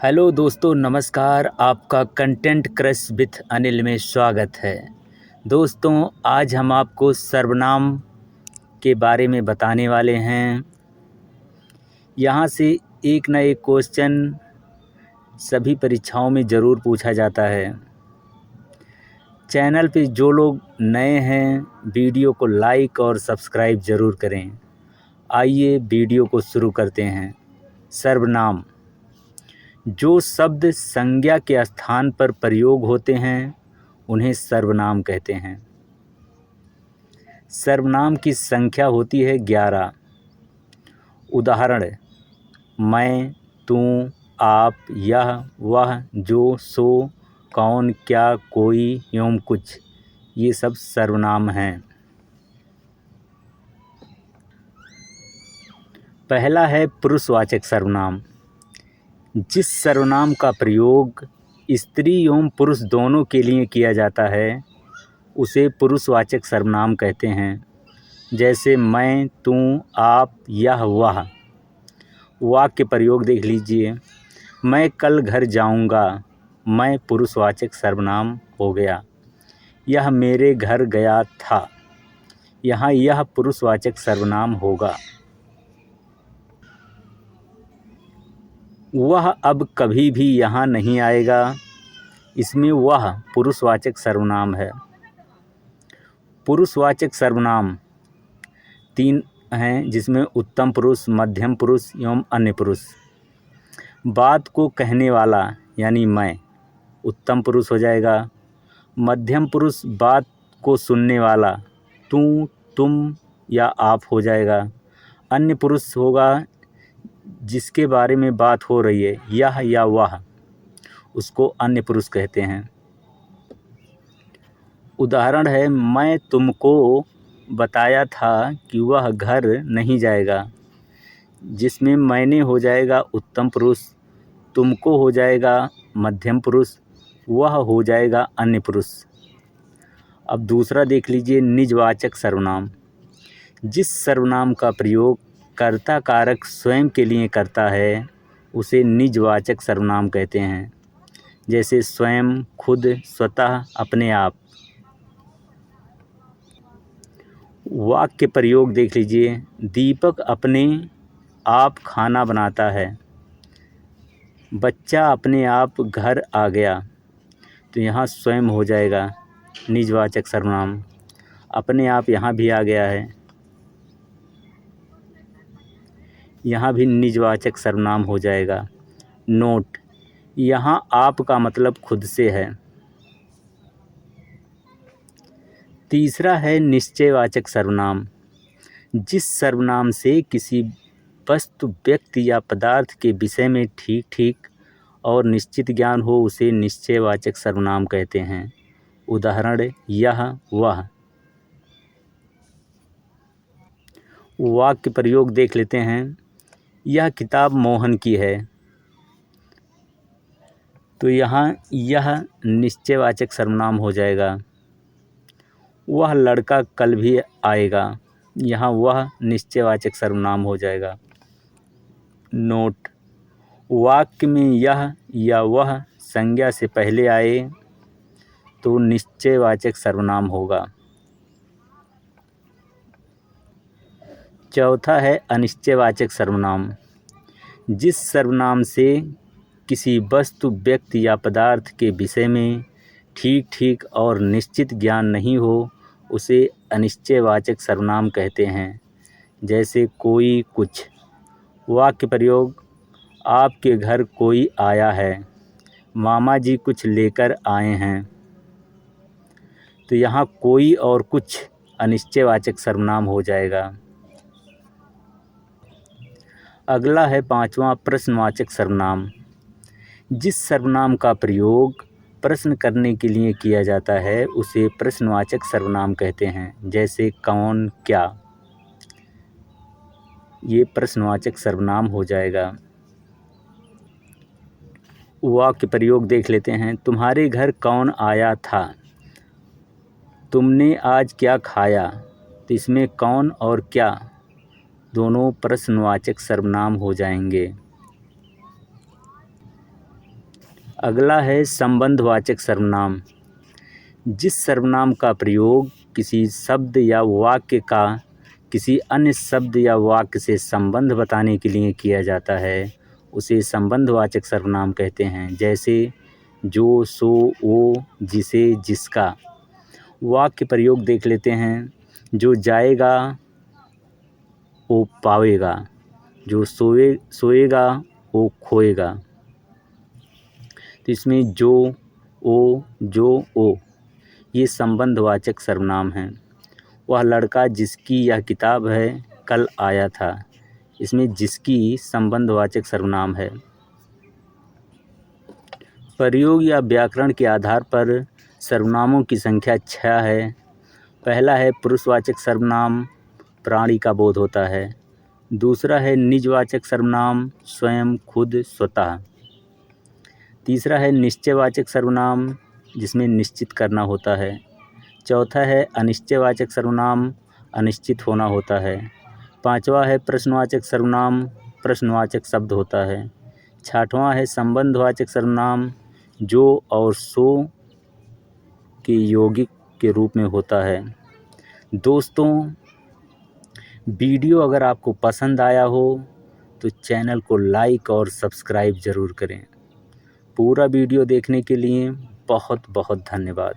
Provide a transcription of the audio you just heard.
Hello दोस्तों, नमस्कार। आपका कंटेंट क्रश विथ अनिल में स्वागत है। दोस्तों, आज हम आपको सर्वनाम के बारे में बताने वाले हैं। यहाँ से एक न एक क्वेश्चन सभी परीक्षाओं में ज़रूर पूछा जाता है। चैनल पे जो लोग नए हैं, वीडियो को लाइक और सब्सक्राइब ज़रूर करें। आइए वीडियो को शुरू करते हैं। सर्वनाम जो शब्द संज्ञा के स्थान पर प्रयोग होते हैं उन्हें सर्वनाम कहते हैं। सर्वनाम की संख्या होती है 11। उदाहरण: मैं, तू, आप, यह, वह, जो, सो, कौन, क्या, कोई एवं कुछ, ये सब सर्वनाम हैं। पहला है पुरुषवाचक सर्वनाम। जिस सर्वनाम का प्रयोग स्त्री एवं पुरुष दोनों के लिए किया जाता है उसे पुरुषवाचक सर्वनाम कहते हैं। जैसे मैं, तू, आप, यह, वह। वाक्य प्रयोग देख लीजिए। मैं कल घर जाऊंगा। मैं पुरुषवाचक सर्वनाम हो गया। यह मेरे घर गया था। यहाँ यह पुरुषवाचक सर्वनाम होगा। वह अब कभी भी यहाँ नहीं आएगा। इसमें वह पुरुषवाचक सर्वनाम है। पुरुषवाचक सर्वनाम 3 हैं, जिसमें उत्तम पुरुष, मध्यम पुरुष एवं अन्य पुरुष। बात को कहने वाला यानी मैं उत्तम पुरुष हो जाएगा। मध्यम पुरुष बात को सुनने वाला तू, तुम या आप हो जाएगा। अन्य पुरुष होगा जिसके बारे में बात हो रही है, यह या वह, उसको अन्य पुरुष कहते हैं। उदाहरण है, मैं तुमको बताया था कि वह घर नहीं जाएगा। जिसमें मैंने हो जाएगा उत्तम पुरुष, तुमको हो जाएगा मध्यम पुरुष, वह हो जाएगा अन्य पुरुष। अब दूसरा देख लीजिए, निजवाचक सर्वनाम। जिस सर्वनाम का प्रयोग कर्ता कारक स्वयं के लिए करता है उसे निजवाचक सर्वनाम कहते हैं। जैसे स्वयं, खुद, स्वतः, अपने आप। वाक्य प्रयोग देख लीजिए। दीपक अपने आप खाना बनाता है। बच्चा अपने आप घर आ गया। तो यहाँ स्वयं हो जाएगा निजवाचक सर्वनाम। अपने आप यहाँ भी आ गया है, यहाँ भी निजवाचक सर्वनाम हो जाएगा। नोट: यहाँ आप का मतलब खुद से है। तीसरा है निश्चयवाचक सर्वनाम। जिस सर्वनाम से किसी वस्तु, व्यक्ति या पदार्थ के विषय में ठीक ठीक और निश्चित ज्ञान हो उसे निश्चयवाचक सर्वनाम कहते हैं। उदाहरण: यह, वह। वाक्य प्रयोग देख लेते हैं। यह किताब मोहन की है। तो यहाँ यह निश्चयवाचक सर्वनाम हो जाएगा। वह लड़का कल भी आएगा। यहाँ वह निश्चयवाचक सर्वनाम हो जाएगा। नोट: वाक्य में यह या वह संज्ञा से पहले आए तो निश्चयवाचक सर्वनाम होगा। चौथा है अनिश्चयवाचक सर्वनाम। जिस सर्वनाम से किसी वस्तु, व्यक्ति या पदार्थ के विषय में ठीक ठीक और निश्चित ज्ञान नहीं हो उसे अनिश्चयवाचक सर्वनाम कहते हैं। जैसे कोई, कुछ। वाक्य प्रयोग: आपके घर कोई आया है। मामा जी कुछ लेकर आए हैं। तो यहाँ कोई और कुछ अनिश्चयवाचक सर्वनाम हो जाएगा। अगला है 5वां प्रश्नवाचक सर्वनाम। जिस सर्वनाम का प्रयोग प्रश्न करने के लिए किया जाता है उसे प्रश्नवाचक सर्वनाम कहते हैं। जैसे कौन, क्या, ये प्रश्नवाचक सर्वनाम हो जाएगा। वाक्य प्रयोग देख लेते हैं। तुम्हारे घर कौन आया था। तुमने आज क्या खाया। तो इसमें कौन और क्या दोनों प्रश्नवाचक सर्वनाम हो जाएंगे। अगला है संबंधवाचक सर्वनाम। जिस सर्वनाम का प्रयोग किसी शब्द या वाक्य का किसी अन्य शब्द या वाक्य से संबंध बताने के लिए किया जाता है उसे संबंधवाचक सर्वनाम कहते हैं। जैसे जो, सो, वो, जिसे, जिसका। वाक्य प्रयोग देख लेते हैं। जो जाएगा वो पावेगा, जो सोएगा वो खोएगा। तो इसमें जो, ओ, जो, ये संबंधवाचक सर्वनाम हैं। वह लड़का जिसकी यह किताब है कल आया था। इसमें जिसकी संबंधवाचक सर्वनाम है। प्रयोग या व्याकरण के आधार पर सर्वनामों की संख्या 6 है। पहला है पुरुषवाचक सर्वनाम, प्राणी का बोध होता है। दूसरा है निजवाचक सर्वनाम, स्वयं, खुद, स्वतः। तीसरा है निश्चयवाचक सर्वनाम, जिसमें निश्चित करना होता है। चौथा है अनिश्चयवाचक सर्वनाम, अनिश्चित होना होता है। पांचवा है प्रश्नवाचक सर्वनाम, प्रश्नवाचक शब्द होता है। छठवां है संबंधवाचक सर्वनाम, जो और सो के यौगिक के रूप में होता है। दोस्तों, वीडियो अगर आपको पसंद आया हो तो चैनल को लाइक और सब्सक्राइब ज़रूर करें। पूरा वीडियो देखने के लिए बहुत बहुत धन्यवाद।